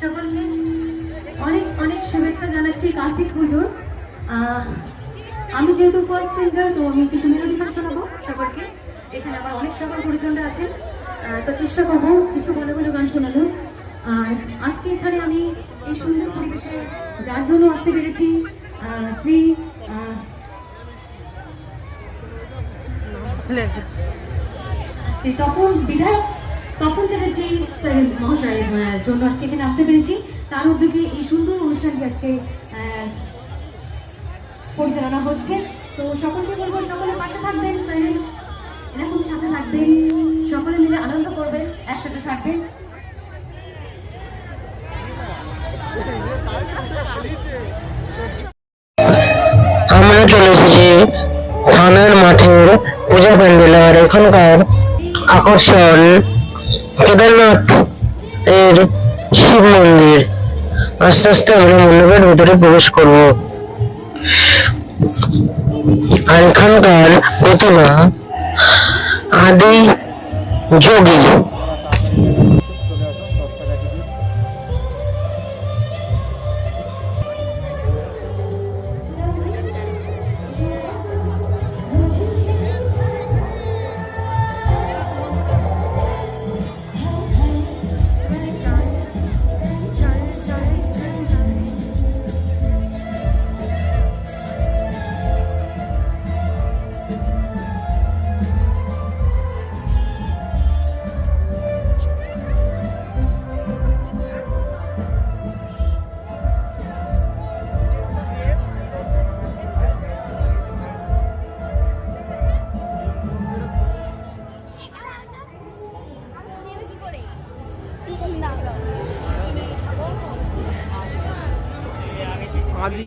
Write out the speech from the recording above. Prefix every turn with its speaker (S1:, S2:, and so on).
S1: সকলকে অনেক অনেক শুভেচ্ছা জানাচ্ছি কার্তিক পুজোর। আমি যেহেতু ফার্স্ট সিঙ্গার, তো আমি কিছু মেলোডি গান শোনাবো সকলকে। এখানে আবার অনেক সকল পরিজনরা আছেন, তো চেষ্টা করবো কিছু ভালো ভালো গান শোনানোর। আর আজকে এখানে আমি এই সুন্দর পরিবেশে যার জন্য আসতে পেরেছি, শ্রী তপন বিধায়ক তপন চ্যাটার্জি স্যার মহাশয়ের জন্য আজকে এখানে আসতে পেরেছি। তার উদ্যোগে এই সুন্দর অনুষ্ঠানটি আজকে পরিচালনা হচ্ছে। তো সকলকে বলবো সকলে পাশে থাকবেন, স্যার এরকম সাথে থাকবেন, সকলে মিলে আনন্দ করবেন, একসাথে থাকবেন।
S2: আমরা চলে এসেছি থানার মাঠের পূজা প্যান্ডেল। আর এখানকার আকর্ষণ কেদারনাথ এর শিব মন্দির। আস্তে আস্তে আমরা মণ্ডপের ভিতরে প্রবেশ করব। আর এখানকার প্রতিমা আদি যোগী